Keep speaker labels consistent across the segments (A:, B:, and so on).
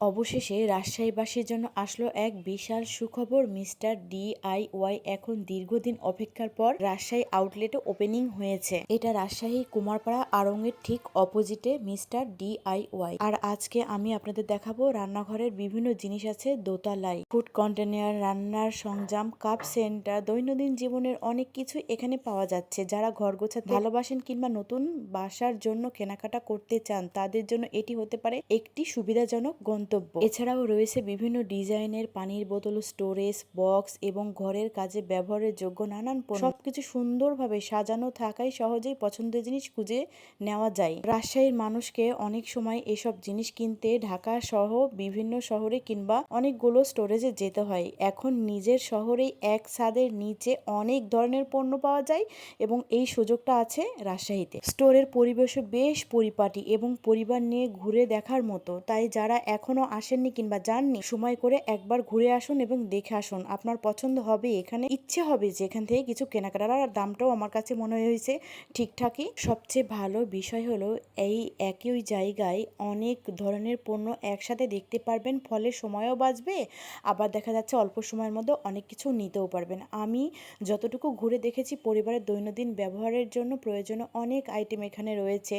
A: অবশেষে রাজশাহীবাসীর জন্য আসলো এক বিশাল সুখবর। মিস্টার ডিআইওয়াই এখন দীর্ঘদিন অপেক্ষার পর রাজশাহী আউটলেটে ওপেনিং হয়েছে। এটা রাজশাহী কুমারপাড়া আড়ংয়ের ঠিক অপোজিটে মিস্টার ডিআইওয়াই। আর আজকে আমি আপনাদের দেখাবো রান্নাঘরের বিভিন্ন জিনিস আছে দোতলায়। ফুড কন্টেনার, রান্নার সরঞ্জাম, কাপ সেন্টার, দৈনন্দিন জীবনের অনেক কিছু এখানে পাওয়া যাচ্ছে। যারা ঘর গোছাতে ভালোবাসেন কিংবা নতুন বাসার জন্য কেনাকাটা করতে চান তাদের জন্য এটি হতে পারে একটি সুবিধাজনক গন্তব্য। এছাড়াও রয়েছে বিভিন্ন ডিজাইনের পানির বোতল, স্টোরেজ বক্স এবং ঘরের কাজে ব্যবহারের যোগ্য নানান পণ্য। সবকিছু সুন্দরভাবে সাজানো থাকায় সহজেই পছন্দের জিনিস খুঁজে নেওয়া যায়। রাজশাহীর মানুষকে অনেক সময় এসব জিনিস কিনতে ঢাকা সহ বিভিন্ন শহরে কিংবা অনেকগুলো স্টোরেজে যেতে হয়। এখন নিজের শহরেই এক ছাদের নিচে অনেক ধরনের পণ্য পাওয়া যায় এবং এই সুযোগটা আছে রাজশাহীতে। স্টোরের পরিবেশও বেশ পরিপাটি এবং পরিবার নিয়ে ঘুরে দেখার মতো। তাই যারা এখনো আসেননি কিংবা যাননি, সময় করে একবার ঘুরে আসুন এবং দেখে আসুন। আপনার পছন্দ হবে, এখানে ইচ্ছে হবে যে এখান থেকে কিছু কেনাকাটার। আর দামটাও আমার কাছে মনে হয়েছে ঠিকঠাকই। সবচেয়ে ভালো বিষয় হলো এই একই জায়গায় অনেক ধরনের পণ্য একসাথে দেখতে পারবেন, ফলে সময়ও বাঁচবে। আবার দেখা যাচ্ছে অল্প সময়ের মধ্যে অনেক কিছু নিতেও পারবেন। আমি যতটুকু ঘুরে দেখেছি, পরিবারের দৈনন্দিন ব্যবহারের জন্য প্রয়োজনীয় অনেক আইটেম এখানে রয়েছে।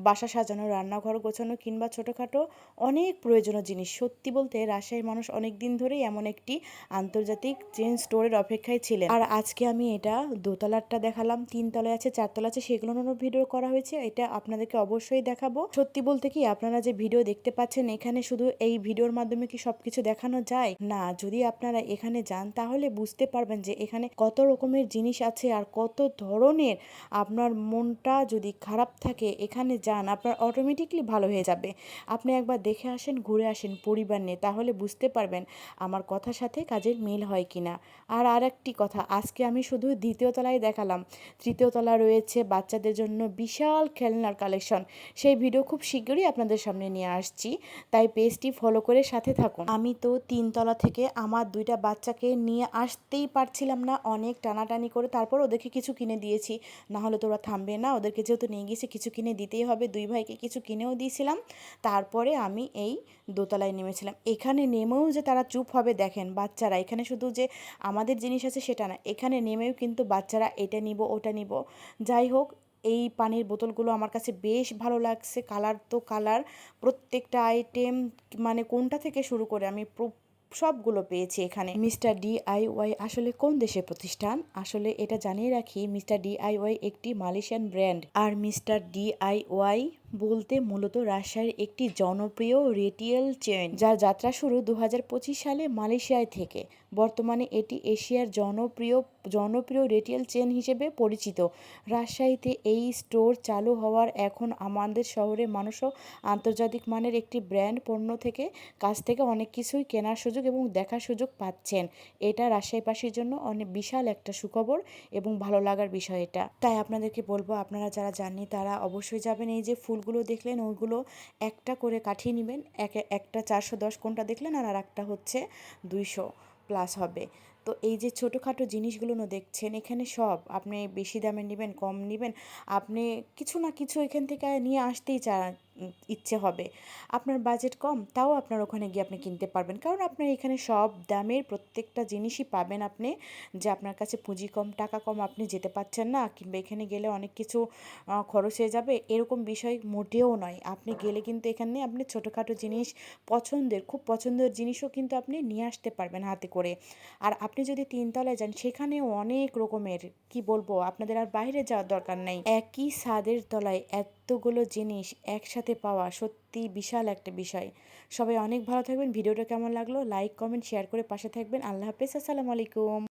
A: বাসা সাজানো, রান্নাঘর গোছানো কিংবা ছোটোখাটো অনেক প্রয়োজনীয় জিনিস। সত্যি বলতে রাজশাহীর মানুষ অনেক দিন ধরেই এমন একটি আন্তর্জাতিক চেন স্টোরের অপেক্ষায় ছিলেন। আর আজকে আমি এটা দোতলারটা দেখালাম, 3 তলায় আছে, 4 তলা আছে, সেগুলোরও ভিডিও করা হয়েছে। এটা আপনাদেরকে অবশ্যই দেখাবো। সত্যি বলতে কি, আপনারা যে ভিডিও দেখতে পাচ্ছেন এখানে, শুধু এই ভিডিওর মাধ্যমে কি সবকিছু দেখানো যায় না। যদি আপনারা এখানে যান তাহলে বুঝতে পারবেন যে এখানে কত রকমের জিনিস আছে আর কত ধরনের। আপনার মনটা যদি খারাপ থাকে, এখানে যান, আপনার অটোমেটিকলি ভালো হয়ে যাবে। আপনি একবার দেখে আসেন, ঘুরে আসেন পরিবার নিয়ে, তাহলে বুঝতে পারবেন আমার কথার সাথে কাজের মিল হয় কিনা। আর একটি কথা, আজকে আমি শুধু দ্বিতীয় তলায় দেখালাম। তৃতীয় তলা রয়েছে বাচ্চাদের জন্য বিশাল খেলনার কালেকশন। সেই ভিডিও খুব শীঘ্রই আপনাদের সামনে নিয়ে আসছি, তাই পেজটি ফলো করে সাথে থাকুন। আমি তো 3 তলা থেকে আমার 2টা বাচ্চাকে নিয়ে আসতেই পারছিলাম না, অনেক টানাটানি করে তারপর ওদেরকে কিছু কিনে দিয়েছি। না হলে তো ওরা থামবে না, ওদেরকে যেহেতু নিয়ে গেছি কিছু কিনে দিতেই হবে। 2 ভাইকে কিছু কিনেও দিয়েছিলাম। তারপরে আমি এই দোতলায় নেমেছিলাম। এখানে নেমেও যে তারা চুপ হবে দেখেন, বাচ্চারা এখানে শুধু যে আমাদের জিনিস আছে সেটা না, এখানে নেমেও কিন্তু বাচ্চারা এটা নিব ওটা নিব। যাই হোক, এই পানির বোতলগুলো আমার কাছে বেশ ভালো লাগছে। কালার তো কালার, প্রত্যেকটা আইটেম মানে কোনটা থেকে শুরু করে আমি সবগুলো পেয়েছি এখানে। মিস্টার ডিআইওয়াই আসলে কোন দেশের প্রতিষ্ঠান? আসলে এটা জানিয়ে রাখি, মিস্টার ডিআইওয়াই একটি মালয়েশিয়ান ব্র্যান্ড। আর মিস্টার ডিআইওয়াই বলতে মূলত রাজশাহীর একটি জনপ্রিয় রিটেল চেইন, যার যাত্রা শুরু 2025 সালে মালয়েশিয়ায় থেকে। বর্তমানে এটি এশিয়ার জনপ্রিয় রিটেল চেইন হিসেবে পরিচিত। রাজশাহীতে এই স্টোর চালু হওয়ার এখন আমাদের শহরের মানুষও আন্তর্জাতিক মানের একটি ব্র্যান্ড পণ্য কাছ থেকে অনেক কিছুই কেনার সুযোগ এবং দেখার সুযোগ পাচ্ছেন। এটা রাজশাহীবাসীর জন্য অনেক বিশাল একটা সুখবর এবং ভালো লাগার বিষয় এটা। তাই আপনাদেরকে বলবো, আপনারা যারা জাননি তারা অবশ্যই যাবেন। এই যে ফুলগুলো দেখলেন, ওইগুলো একটা করে কাঠিয়ে নেবেন। একটা 410 কোনটা দেখলেন, আর একটা হচ্ছে 200 প্লাস হবে। তো এই যে ছোটোখাটো জিনিসগুলো দেখছেন, এখানে সব আপনি বেশি দামে নেবেন, কম নেবেন, আপনি কিছু না কিছু এখান থেকে নিয়ে আসতেই ইচ্ছে হবে। আপনার বাজেট কম, তাও আপনার ওখানে গিয়ে আপনি কিনতে পারবেন, কারণ আপনার এখানে সব দামের প্রত্যেকটা জিনিসই পাবেন আপনি। যে আপনার কাছে পুঁজি কম, টাকা কম, আপনি যেতে পারছেন না, কিংবা এখানে গেলে অনেক কিছু খরচ হয়ে যাবে, এরকম বিষয় মোটেও নয়। আপনি গেলে কিন্তু এখানে আপনি ছোটোখাটো জিনিস, খুব পছন্দের জিনিসও কিন্তু আপনি নিয়ে আসতে পারবেন হাতে করে। আর আপনি যদি 3 তলায় যান, সেখানেও অনেক রকমের, কি বলবো, আপনাদের আর বাইরে যাওয়ার দরকার নাই। একই ছাদের তলায় এতগুলো জিনিস একসাথে পাওয়া সত্যি বিশাল একটা বিষয়। সবাই অনেক ভালো থাকবেন। ভিডিওটা কেমন লাগলো লাইক কমেন্ট শেয়ার করে পাশে থাকবেন। আল্লাহ হাফেজ, আসসালামু আলাইকুম।